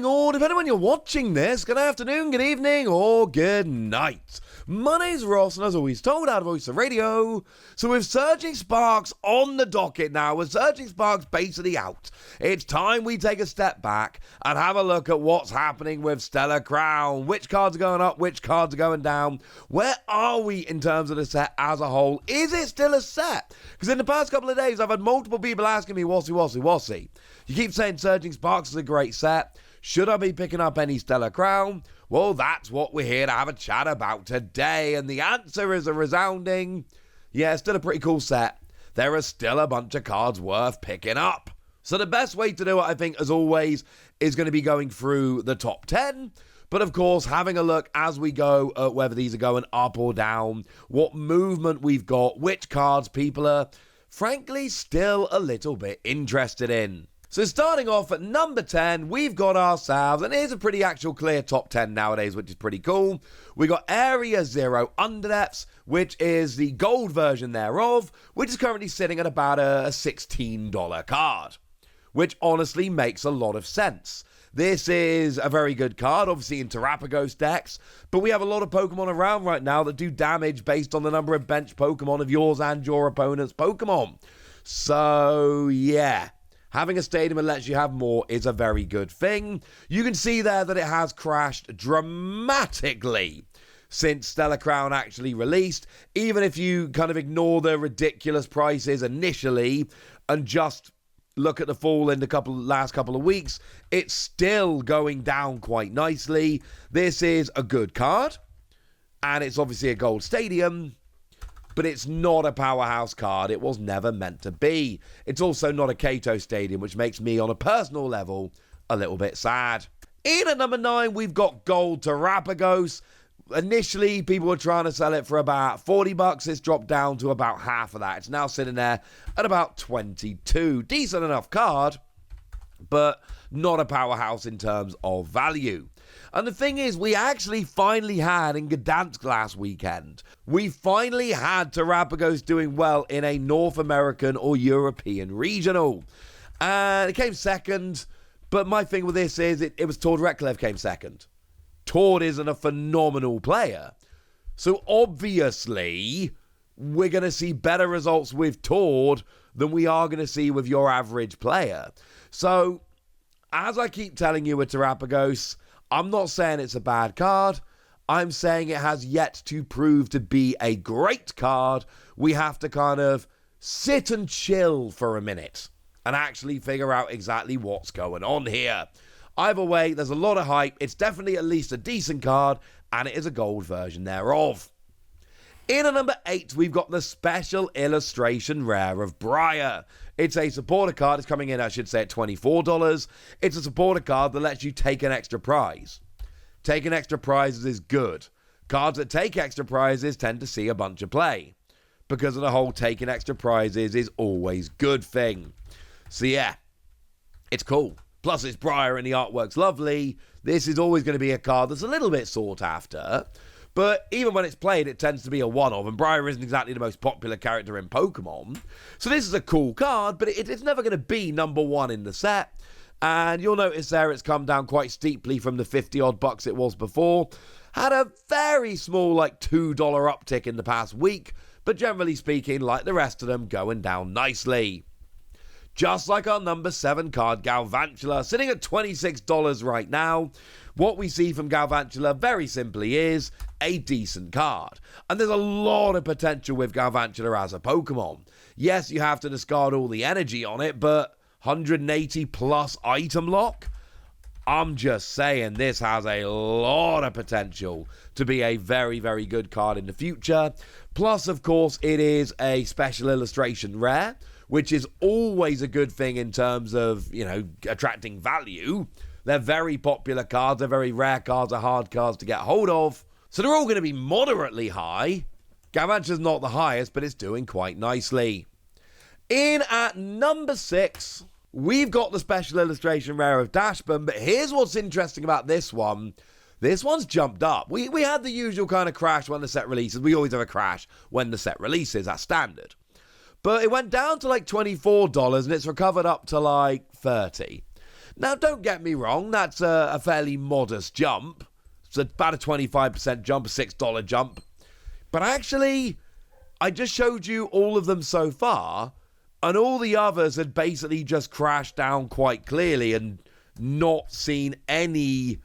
morning, or depending on when you're watching this, good afternoon, good evening, or good night. My name's Ross, and as always told, out of Voice of Radio. So with Surging Sparks on the docket now, with Surging Sparks basically out, it's time we take a step back and have a look at what's happening with Stellar Crown. Which cards are going up, which cards are going down? Where are we in terms of the set as a whole? Is it still a set? Because in the past couple of days, I've had multiple people asking me, Wossy. You keep saying Surging Sparks is a great set. Should I be picking up any Stellar Crown? Well, that's what we're here to have a chat about today. And the answer is a resounding, yeah, still a pretty cool set. There are still a bunch of cards worth picking up. So the best way to do it, I think, as always, is going to be going through the top 10. But of course, having a look as we go at whether these are going up or down, what movement we've got, which cards people are, frankly, still a little bit interested in. So starting off at number 10, we've got ourselves, and here's a pretty actual clear top 10 nowadays, which is pretty cool. We got Area Zero Underdepths, which is the gold version thereof, which is currently sitting at about a $16 card, which honestly makes a lot of sense. This is a very good card, obviously in Terapagos decks, but we have a lot of Pokemon around right now that do damage based on the number of bench Pokemon of yours and your opponent's Pokemon. So, yeah. Having a stadium that lets you have more is a very good thing. You can see there that it has crashed dramatically since Stellar Crown actually released. Even if you kind of ignore the ridiculous prices initially and just look at the fall in the last couple of weeks, it's still going down quite nicely. This is a good card, and it's obviously a gold stadium. But it's not a powerhouse card. It was never meant to be. It's also not a Kato Stadium, which makes me, on a personal level, a little bit sad. In at number 9, we've got Gold Terapagos. Initially, people were trying to sell it for about $40. It's dropped down to about half of that. It's now sitting there at about $22. Decent enough card, but not a powerhouse in terms of value. And the thing is, we actually finally had in Gdansk last weekend, we finally had Terapagos doing well in a North American or European regional. And it came second, but my thing with this is it was Tord Reklev came second. Tord isn't a phenomenal player. So obviously, we're going to see better results with Tord than we are going to see with your average player. So, as I keep telling you with Terapagos, I'm not saying it's a bad card. I'm saying it has yet to prove to be a great card. We have to kind of sit and chill for a minute and actually figure out exactly what's going on here. Either way, there's a lot of hype. It's definitely at least a decent card, and it is a gold version thereof. In at number 8, we've got the Special Illustration Rare of Briar. It's a supporter card. It's coming in, I should say, at $24. It's a supporter card that lets you take an extra prize. Taking extra prizes is good. Cards that take extra prizes tend to see a bunch of play, because of the whole taking extra prizes is always good thing. So yeah, it's cool. Plus it's Briar and the artwork's lovely. This is always going to be a card that's a little bit sought after. But even when it's played, it tends to be a one-off, and Briar isn't exactly the most popular character in Pokemon. So this is a cool card, but it's never going to be number 1 in the set. And you'll notice there it's come down quite steeply from the 50-odd bucks it was before. Had a very small, like, $2 uptick in the past week, but generally speaking, like the rest of them, going down nicely. Just like our number 7 card, Galvantula, sitting at $26 right now. What we see from Galvantula, very simply, is a decent card. And there's a lot of potential with Galvantula as a Pokemon. Yes, you have to discard all the energy on it, but 180 plus item lock? I'm just saying this has a lot of potential to be a very, very good card in the future. Plus, of course, it is a Special Illustration Rare, which is always a good thing in terms of, attracting value. They're very popular cards, they're very rare cards, they're hard cards to get hold of. So they're all going to be moderately high. Galvantula's not the highest, but it's doing quite nicely. In at number 6, we've got the Special Illustration Rare of Dachsbun, but here's what's interesting about this one. This one's jumped up. We had the usual kind of crash when the set releases. We always have a crash when the set releases, that's standard. But it went down to like $24 and it's recovered up to like $30. Now, don't get me wrong, that's a fairly modest jump. It's about a 25% jump, a $6 jump. But actually, I just showed you all of them so far, and all the others had basically just crashed down quite clearly and not seen any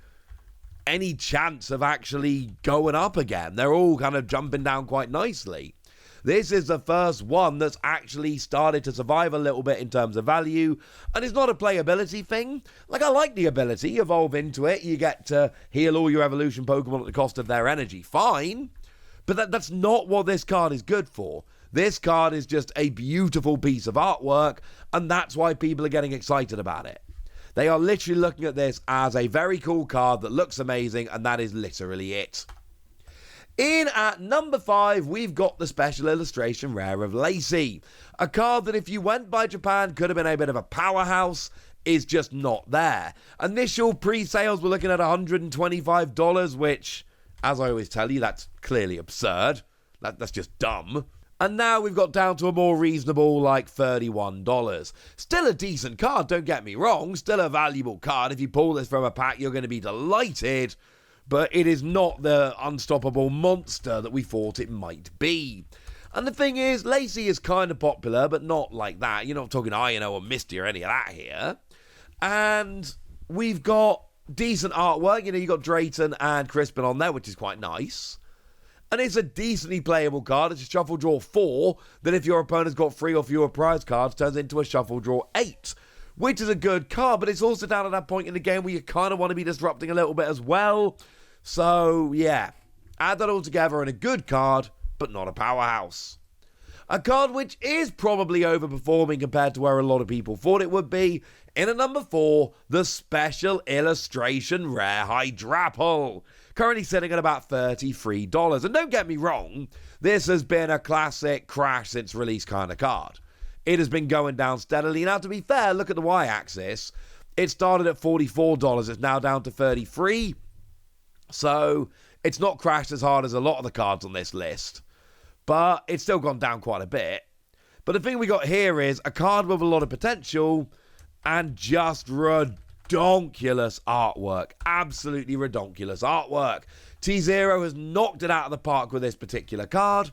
chance of actually going up again. They're all kind of jumping down quite nicely. This is the first one that's actually started to survive a little bit in terms of value, and it's not a playability thing. Like, I like the ability, evolve into it, you get to heal all your evolution Pokemon at the cost of their energy, fine, but that's not what this card is good for. This card is just a beautiful piece of artwork, and that's why people are getting excited about it. They are literally looking at this as a very cool card that looks amazing, and that is literally it. In at number 5, we've got the special illustration rare of Lacey. A card that if you went by Japan could have been a bit of a powerhouse, is just not there. Initial pre-sales were looking at $125, which, as I always tell you, that's clearly absurd. That's just dumb. And now we've got down to a more reasonable, like $31. Still a decent card, don't get me wrong. Still a valuable card. If you pull this from a pack, you're going to be delighted. But it is not the unstoppable monster that we thought it might be. And the thing is, Lacey is kind of popular, but not like that. You're not talking Ino or Misty or any of that here. And we've got decent artwork. You know, you've got Drayton and Crispin on there, which is quite nice. And it's a decently playable card. It's a shuffle draw 4 that if your opponent's got 3 or fewer prize cards turns into a shuffle draw 8, which is a good card, but it's also down at that point in the game where you kind of want to be disrupting a little bit as well. So, yeah, add that all together in a good card, but not a powerhouse. A card which is probably overperforming compared to where a lot of people thought it would be. In at number 4, the special illustration rare Hydrapple. Currently sitting at about $33. And don't get me wrong, this has been a classic crash since release kind of card. It has been going down steadily. Now, to be fair, look at the y-axis. It started at $44. It's now down to $33. So it's not crashed as hard as a lot of the cards on this list, but it's still gone down quite a bit. But the thing we got here is a card with a lot of potential and just redonkulous artwork. Absolutely redonkulous artwork. T0 has knocked it out of the park with this particular card.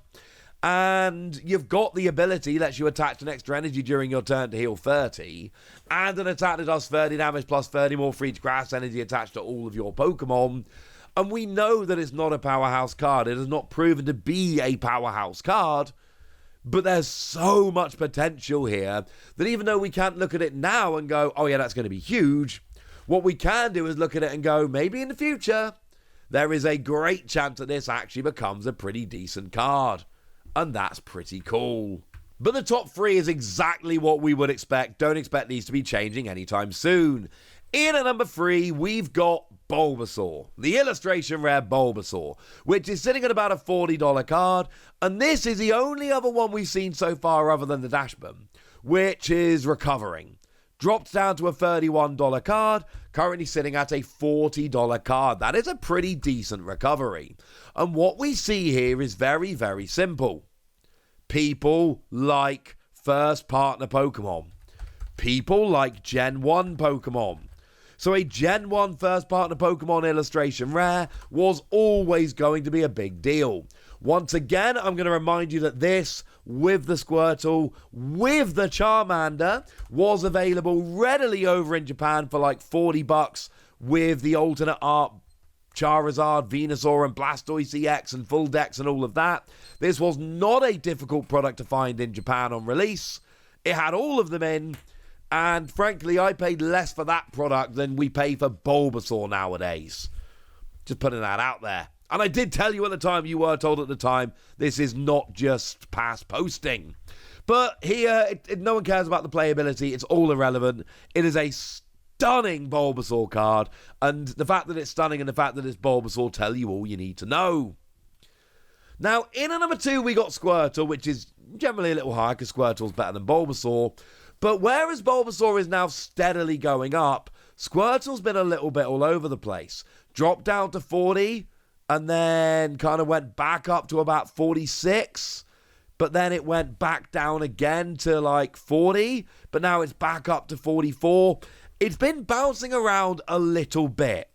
And you've got the ability, lets you attach an extra energy during your turn to heal 30, and an attack that does 30 damage plus 30 more for each grass energy attached to all of your Pokemon. And we know that it's not a powerhouse card. It has not proven to be a powerhouse card. But there's so much potential here that even though we can't look at it now and go, oh yeah, that's going to be huge, what we can do is look at it and go, maybe in the future, there is a great chance that this actually becomes a pretty decent card. And that's pretty cool. But the top 3 is exactly what we would expect. Don't expect these to be changing anytime soon. In at number 3, we've got Bulbasaur, the illustration rare Bulbasaur, which is sitting at about a $40 card, and this is the only other one we've seen so far other than the Dachsbun, which is recovering. Dropped down to a $31 card, currently sitting at a $40 card. That is a pretty decent recovery. And what we see here is very, very simple. People like first partner Pokemon. People like Gen 1 Pokemon. So a Gen 1 first partner Pokemon illustration rare was always going to be a big deal. Once again, I'm going to remind you that this, with the Squirtle, with the Charmander, was available readily over in Japan for like $40 with the alternate art Charizard, Venusaur, and Blastoise EX and full decks and all of that. This was not a difficult product to find in Japan on release. It had all of them in. And frankly, I paid less for that product than we pay for Bulbasaur nowadays. Just putting that out there. And I did tell you at the time, you were told at the time, this is not just past posting. But here, no one cares about the playability. It's all irrelevant. It is a stunning Bulbasaur card. And the fact that it's stunning and the fact that it's Bulbasaur tell you all you need to know. Now, in at number 2, we got Squirtle, which is generally a little higher because Squirtle's better than Bulbasaur. But whereas Bulbasaur is now steadily going up, Squirtle's been a little bit all over the place. Dropped down to 40, and then kind of went back up to about 46. But then it went back down again to like 40. But now it's back up to 44. it's been bouncing around a little bit.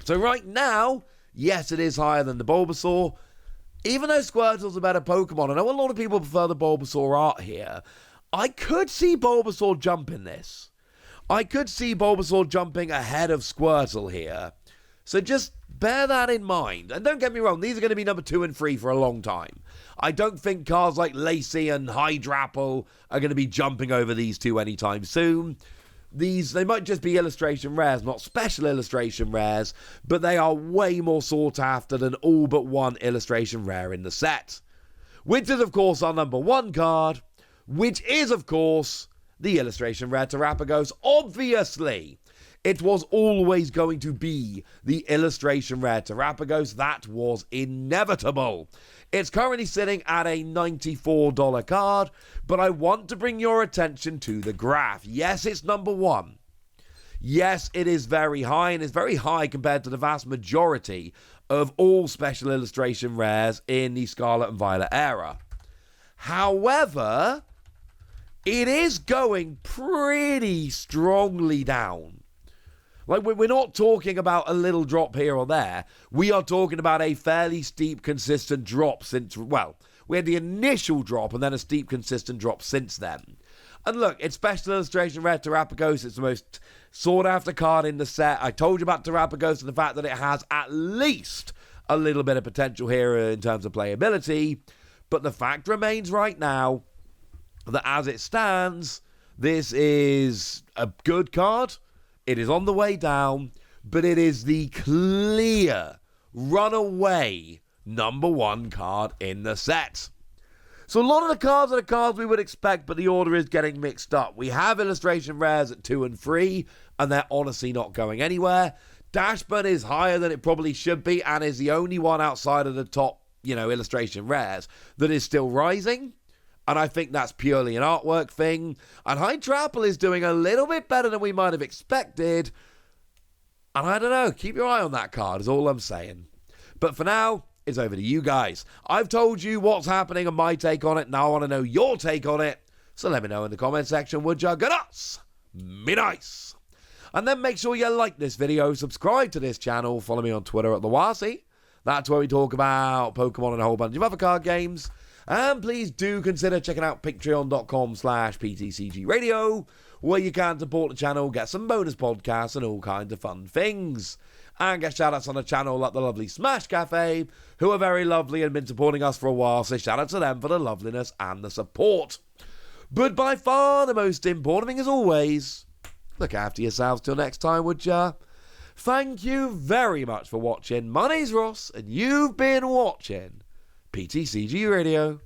So right now, yes, it is higher than the Bulbasaur. Even though Squirtle's a better Pokemon, I know a lot of people prefer the Bulbasaur art here. I could see Bulbasaur jumping this. I could see Bulbasaur jumping ahead of Squirtle here. So just bear that in mind. And don't get me wrong, these are going to be number 2 and 3 for a long time. I don't think cards like Lacey and Hydrapple are going to be jumping over these two anytime soon. They might just be illustration rares, not special illustration rares, but they are way more sought after than all but one illustration rare in the set. Which is, of course, our number 1 card, which is, of course, the illustration rare Terapagos. Obviously, it was always going to be the illustration rare Terapagos. That was inevitable. It's currently sitting at a $94 card, but I want to bring your attention to the graph. Yes, it's number 1. Yes, it is very high, and it's very high compared to the vast majority of all special illustration rares in the Scarlet and Violet era. However, it is going pretty strongly down. Like, we're not talking about a little drop here or there. We are talking about a fairly steep, consistent drop since, well, we had the initial drop and then a steep, consistent drop since then. And look, it's special illustration rare Terapagos. It's the most sought-after card in the set. I told you about Terapagos and the fact that it has at least a little bit of potential here in terms of playability. But the fact remains right now that as it stands, this is a good card. It is on the way down, but it is the clear runaway number 1 card in the set. So a lot of the cards are the cards we would expect, but the order is getting mixed up. We have illustration rares at 2 and 3, and they're honestly not going anywhere. Dachsbun is higher than it probably should be, and is the only one outside of the top, illustration rares that is still rising. And I think that's purely an artwork thing. And Hydrapple is doing a little bit better than we might have expected. And I don't know, keep your eye on that card is all I'm saying. But for now, it's over to you guys. I've told you what's happening and my take on it. Now I want to know your take on it. So let me know in the comment section, would ya? Good us. Me nice. And then make sure you like this video, subscribe to this channel, follow me on Twitter at @TheWasi. That's where we talk about Pokemon and a whole bunch of other card games. And please do consider checking out patreon.com/PTCG Radio, where you can support the channel, get some bonus podcasts and all kinds of fun things. And get shout-outs on the channel like the lovely Smash Cafe, who are very lovely and been supporting us for a while, so shout-out to them for the loveliness and the support. But by far the most important thing, as always, look after yourselves till next time, would ya? Thank you very much for watching. My name's Ross, and you've been watching PTCG Radio.